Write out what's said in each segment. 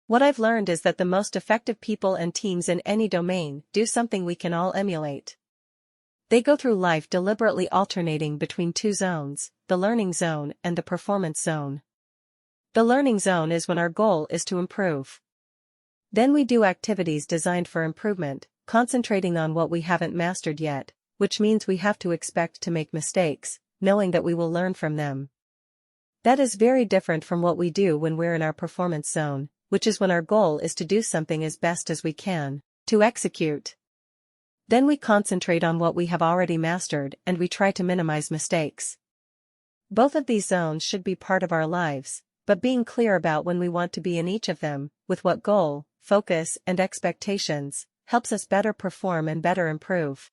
What I've learned is that the most effective people and teams in any domain do something we can all emulate. They go through life deliberately alternating between two zones, the learning zone and the performance zone. The learning zone is when our goal is to improve. Then we do activities designed for improvement, concentrating on what we haven't mastered yet, which means we have to expect to make mistakes, knowing that we will learn from them. That is very different from what we do when we're in our performance zone, which is when our goal is to do something as best as we can, to execute. Then we concentrate on what we have already mastered and we try to minimize mistakes. Both of these zones should be part of our lives, but being clear about when we want to be in each of them, with what goal, focus, and expectations, helps us better perform and better improve.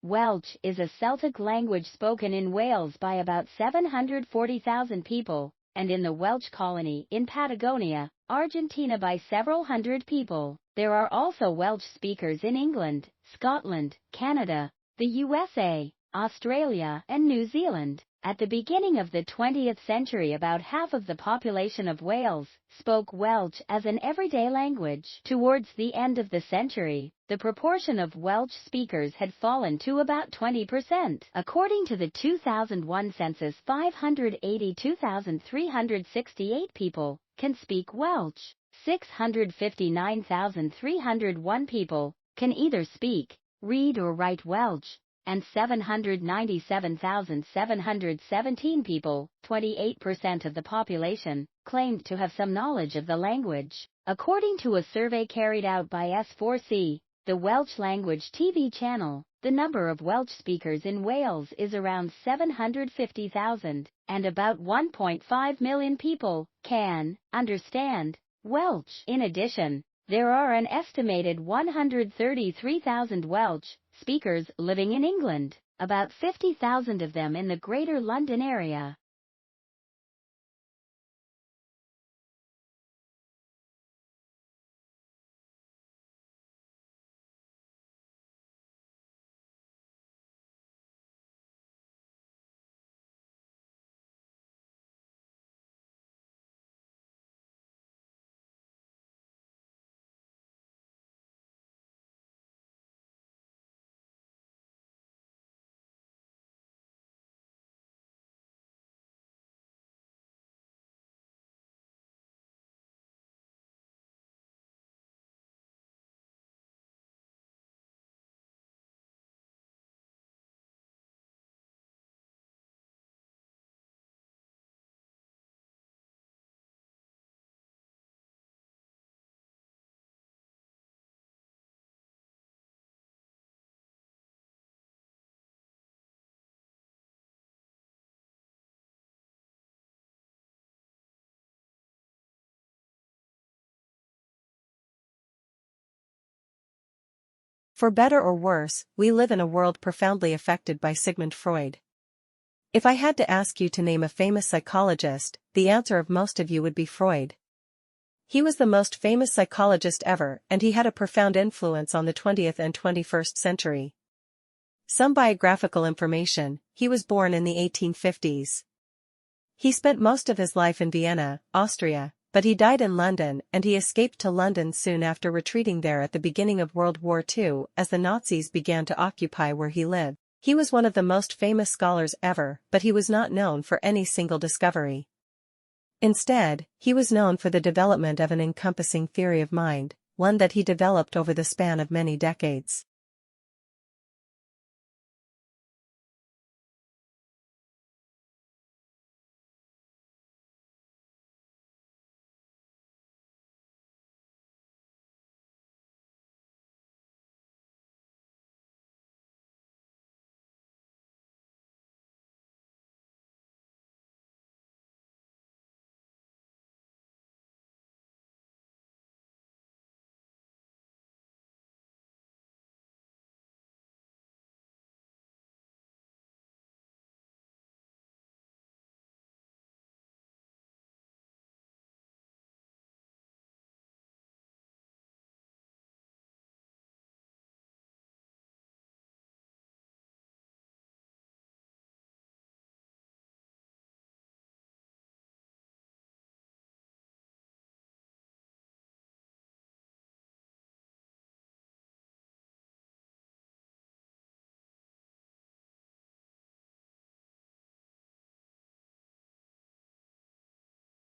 Welsh is a Celtic language spoken in Wales by about 740,000 people, and in the Welsh colony in Patagonia, Argentina by several hundred people. There are also Welsh speakers in England, Scotland, Canada, the USA, Australia, and New Zealand. At the beginning of the 20th century, about half of the population of Wales spoke Welsh as an everyday language. Towards the end of the century, the proportion of Welsh speakers had fallen to about 20%. According to the 2001 census, 582,368 people can speak Welsh. 659,301 people can either speak, read, or write Welsh, and 797,717 people, 28% of the population, claimed to have some knowledge of the language. According to a survey carried out by S4C, the Welsh language TV channel, the number of Welsh speakers in Wales is around 750,000, and about 1.5 million people can understand Welsh. In addition, there are an estimated 133,000 Welsh speakers living in England, about 50,000 of them in the Greater London area. For better or worse, we live in a world profoundly affected by Sigmund Freud. If I had to ask you to name a famous psychologist, the answer of most of you would be Freud. He was the most famous psychologist ever, and he had a profound influence on the 20th and 21st century. Some biographical information: he was born in the 1850s. He spent most of his life in Vienna, Austria, but he died in London and he escaped to London soon after retreating there at the beginning of World War II as the Nazis began to occupy where he lived. He was one of the most famous scholars ever, but he was not known for any single discovery. Instead, he was known for the development of an encompassing theory of mind, one that he developed over the span of many decades.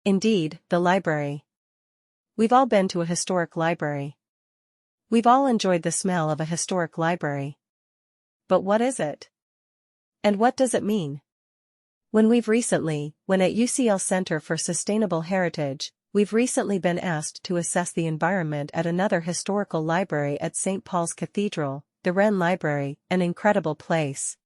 Indeed, the library. We've all been to a historic library. We've all enjoyed the smell of a historic library. But what is it? And what does it mean? When at UCL Center for Sustainable Heritage, we've recently been asked to assess the environment at another historical library at St. Paul's Cathedral, the Wren Library, an incredible place.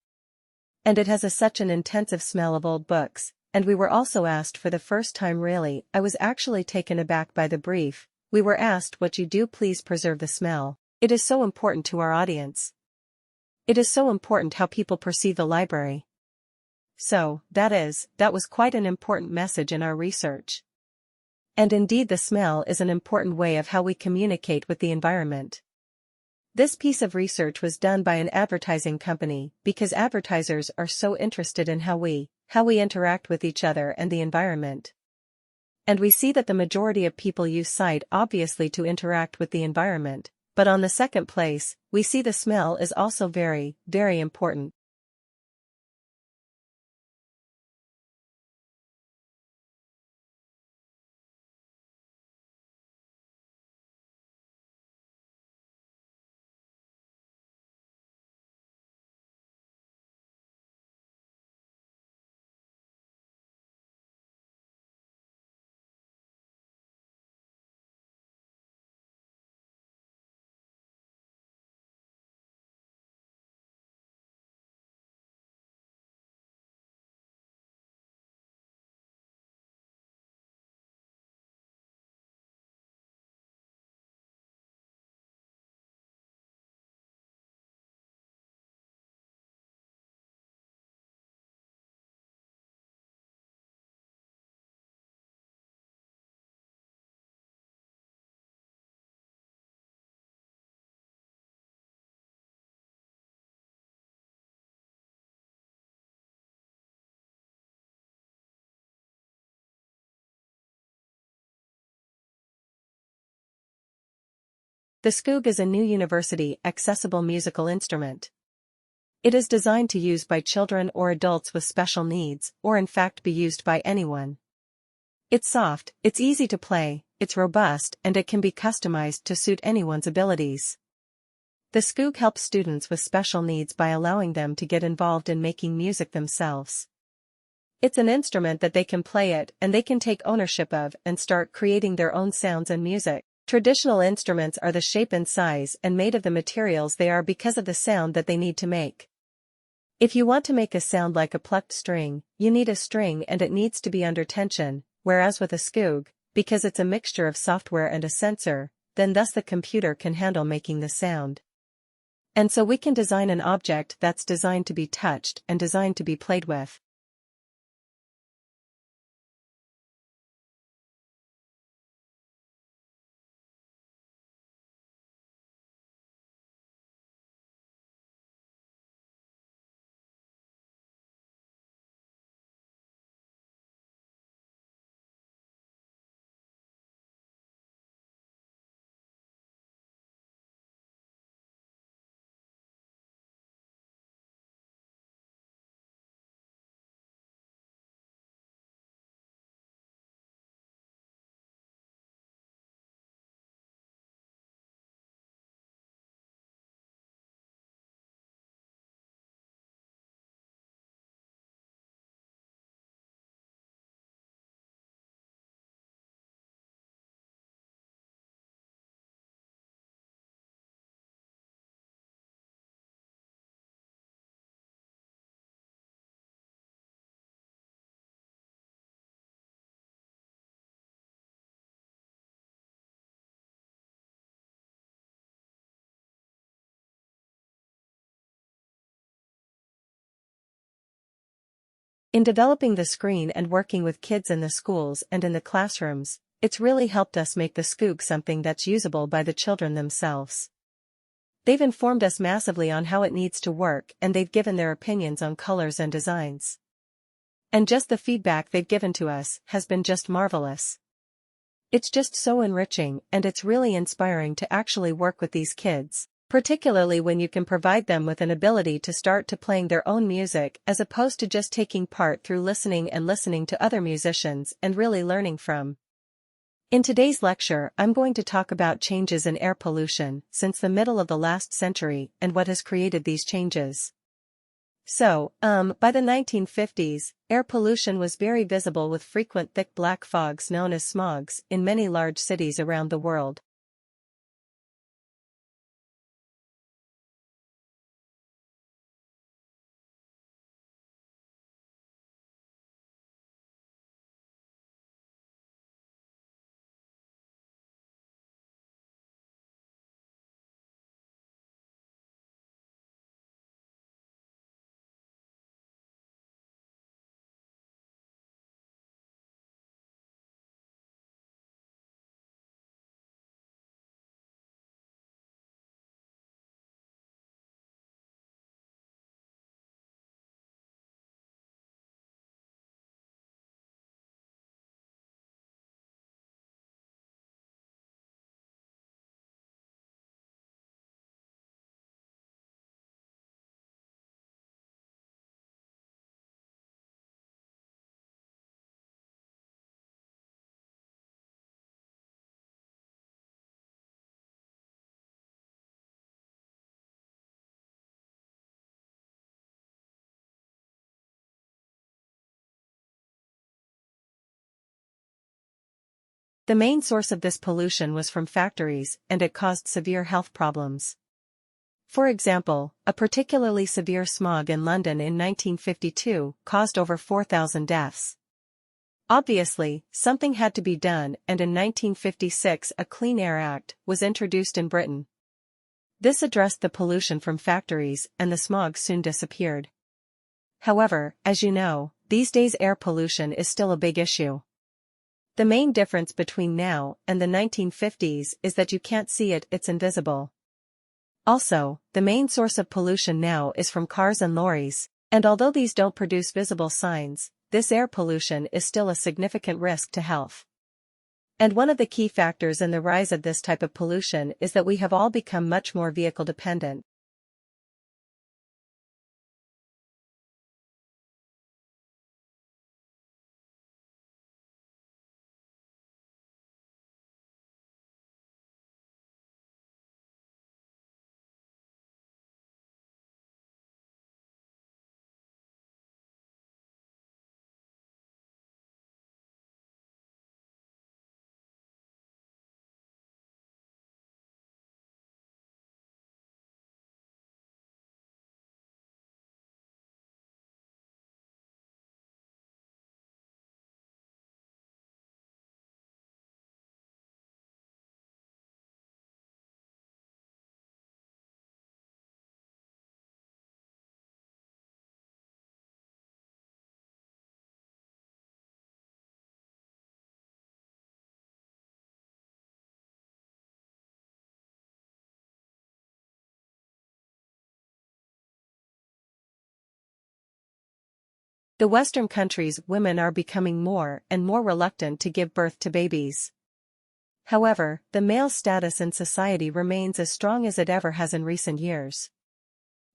And it has such an intensive smell of old books, and we were also asked for the first time really, I was actually taken aback by the brief, we were asked what you do please preserve the smell, it is so important to our audience. It is so important how people perceive the library. So, that was quite an important message in our research. And indeed the smell is an important way of how we communicate with the environment. This piece of research was done by an advertising company because advertisers are so interested in how we interact with each other and the environment. And we see that the majority of people use sight obviously to interact with the environment, but on the second place, we see the smell is also very, very important. The Skoog is a new university-accessible musical instrument. It is designed to use by children or adults with special needs, or in fact be used by anyone. It's soft, it's easy to play, it's robust, and it can be customized to suit anyone's abilities. The Skoog helps students with special needs by allowing them to get involved in making music themselves. It's an instrument that they can play it and they can take ownership of and start creating their own sounds and music. Traditional instruments are the shape and size and made of the materials they are because of the sound that they need to make. If you want to make a sound like a plucked string, you need a string and it needs to be under tension, whereas with a Skoog, because it's a mixture of software and a sensor, then thus the computer can handle making the sound. And so we can design an object that's designed to be touched and designed to be played with. In developing the screen and working with kids in the schools and in the classrooms, it's really helped us make the Chowk something that's usable by the children themselves. They've informed us massively on how it needs to work, and they've given their opinions on colors and designs. And just the feedback they've given to us has been just marvelous. It's just so enriching, and it's really inspiring to actually work with these kids, particularly when you can provide them with an ability to start to playing their own music as opposed to just taking part through listening to other musicians and really learning from. In today's lecture, I'm going to talk about changes in air pollution since the middle of the last century and what has created these changes. So, by the 1950s, air pollution was very visible with frequent thick black fogs known as smogs in many large cities around the world. The main source of this pollution was from factories, and it caused severe health problems. For example, a particularly severe smog in London in 1952 caused over 4,000 deaths. Obviously, something had to be done, and in 1956 a Clean Air Act was introduced in Britain. This addressed the pollution from factories, and the smog soon disappeared. However, as you know, these days air pollution is still a big issue. The main difference between now and the 1950s is that you can't see it, it's invisible. Also, the main source of pollution now is from cars and lorries, and although these don't produce visible signs, this air pollution is still a significant risk to health. And one of the key factors in the rise of this type of pollution is that we have all become much more vehicle dependent. The Western countries' women are becoming more and more reluctant to give birth to babies. However, the male status in society remains as strong as it ever has in recent years.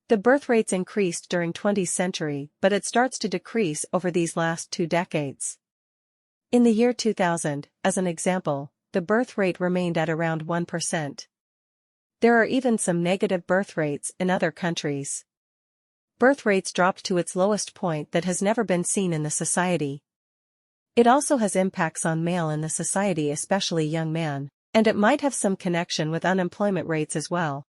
The birth rates increased during 20th century, but it starts to decrease over these last 2 decades. In the year 2000, as an example, the birth rate remained at around 1%. There are even some negative birth rates in other countries. Birth rates dropped to its lowest point that has never been seen in the society. It also has impacts on male in the society, especially young man, and it might have some connection with unemployment rates as well.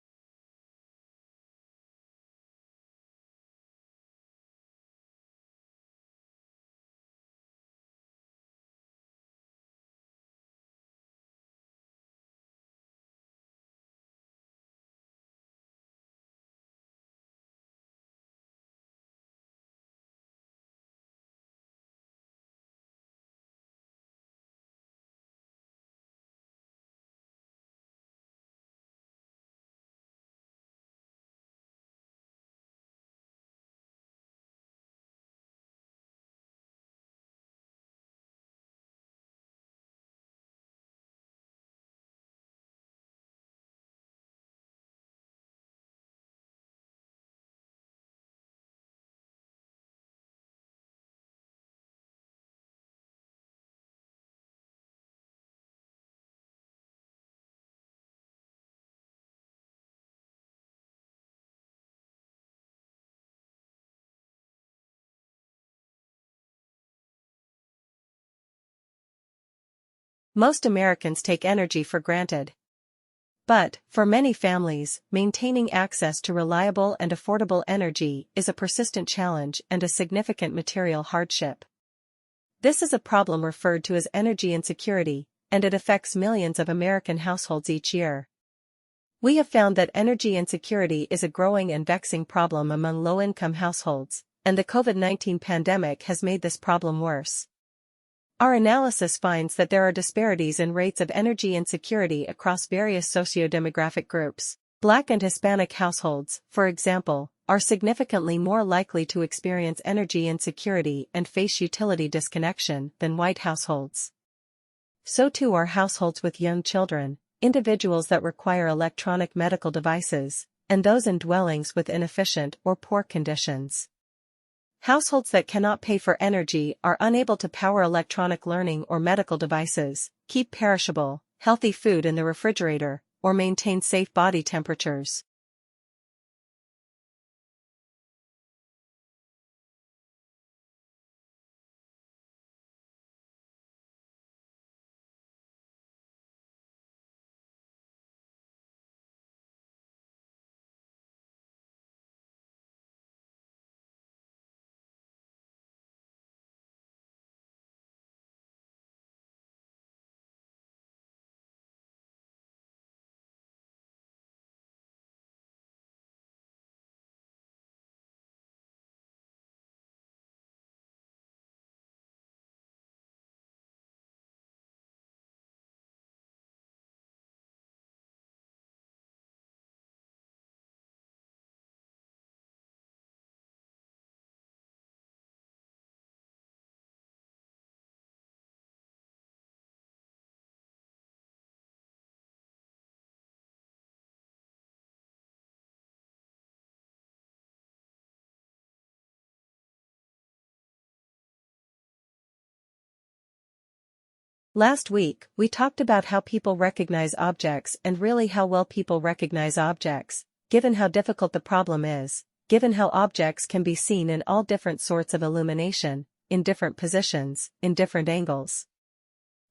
Most Americans take energy for granted. But, for many families, maintaining access to reliable and affordable energy is a persistent challenge and a significant material hardship. This is a problem referred to as energy insecurity, and it affects millions of American households each year. We have found that energy insecurity is a growing and vexing problem among low-income households, and the COVID-19 pandemic has made this problem worse. Our analysis finds that there are disparities in rates of energy insecurity across various socio-demographic groups. Black and Hispanic households, for example, are significantly more likely to experience energy insecurity and face utility disconnection than white households. So too are households with young children, individuals that require electronic medical devices, and those in dwellings with inefficient or poor conditions. Households that cannot pay for energy are unable to power electronic learning or medical devices, keep perishable, healthy food in the refrigerator, or maintain safe body temperatures. Last week, we talked about how people recognize objects and really how well people recognize objects, given how difficult the problem is, given how objects can be seen in all different sorts of illumination, in different positions, in different angles.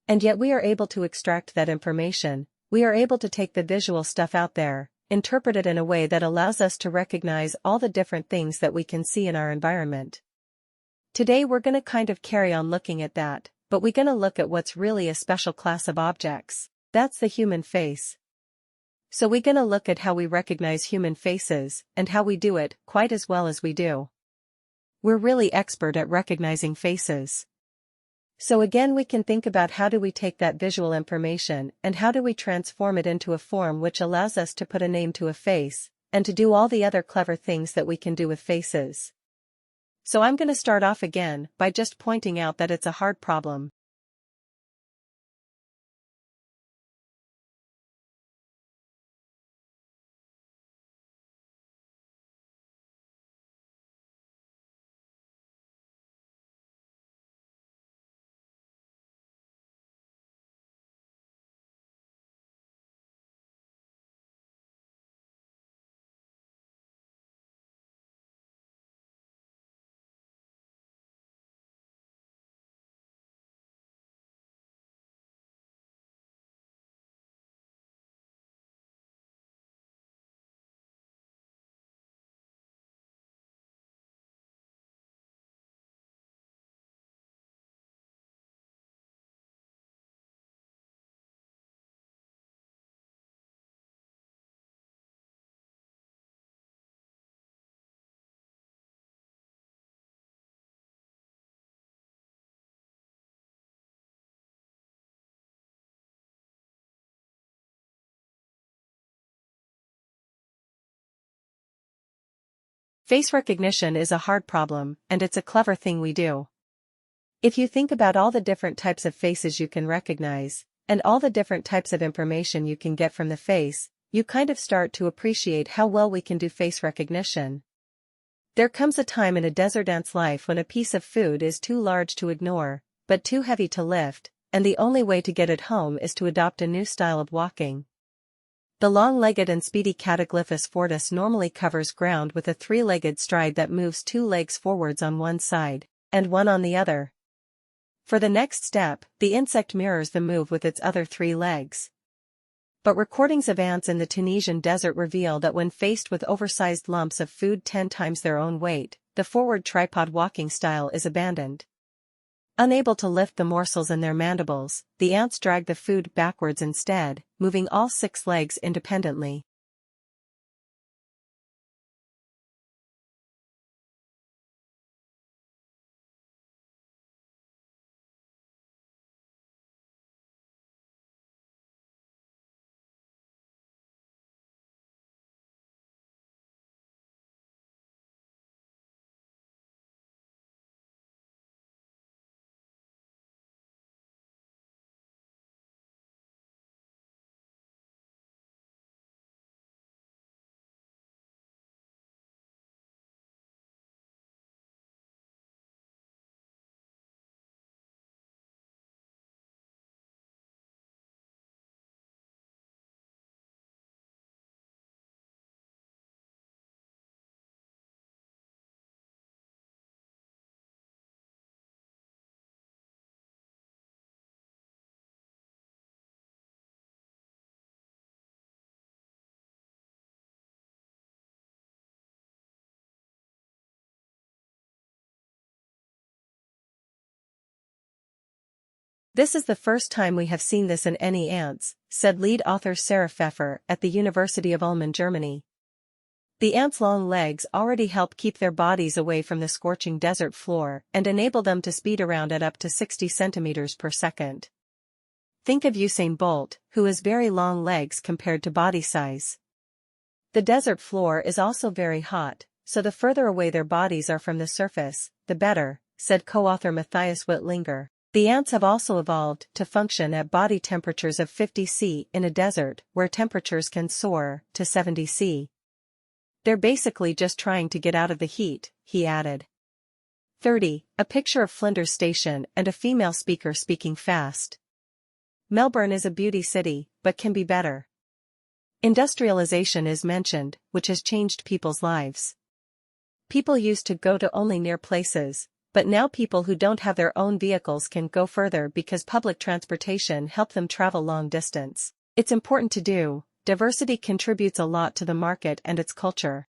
And yet we are able to extract that information, we are able to take the visual stuff out there, interpret it in a way that allows us to recognize all the different things that we can see in our environment. Today we're gonna kind of carry on looking at that, but we're gonna look at what's really a special class of objects. That's the human face. So we're gonna look at how we recognize human faces, and how we do it quite as well as we do. We're really expert at recognizing faces. So again we can think about how do we take that visual information and how do we transform it into a form which allows us to put a name to a face, and to do all the other clever things that we can do with faces. So I'm gonna start off again by just pointing out that it's a hard problem. Face recognition is a hard problem, and it's a clever thing we do. If you think about all the different types of faces you can recognize, and all the different types of information you can get from the face, you kind of start to appreciate how well we can do face recognition. There comes a time in a desert ant's life when a piece of food is too large to ignore, but too heavy to lift, and the only way to get it home is to adopt a new style of walking. The long-legged and speedy Cataglyphus fortis normally covers ground with a three-legged stride that moves two legs forwards on one side, and one on the other. For the next step, the insect mirrors the move with its other 3 legs. But recordings of ants in the Tunisian desert reveal that when faced with oversized lumps of food 10 times their own weight, the forward tripod walking style is abandoned. Unable to lift the morsels in their mandibles, the ants drag the food backwards instead, moving all 6 legs independently. This is the first time we have seen this in any ants, said lead author Sarah Pfeffer at the University of Ulm in Germany. The ants' long legs already help keep their bodies away from the scorching desert floor and enable them to speed around at up to 60 centimeters per second. Think of Usain Bolt, who has very long legs compared to body size. The desert floor is also very hot, so the further away their bodies are from the surface, the better, said co-author Matthias Wittlinger. The ants have also evolved to function at body temperatures of 50 C in a desert where temperatures can soar to 70 C. They're basically just trying to get out of the heat, he added. 30. A picture of Flinders Station and a female speaker speaking fast. Melbourne is a beauty city, but can be better. Industrialization is mentioned, which has changed people's lives. People used to go to only near places, but now people who don't have their own vehicles can go further because public transportation help them travel long distance. It's important to do. Diversity contributes a lot to the market and its culture.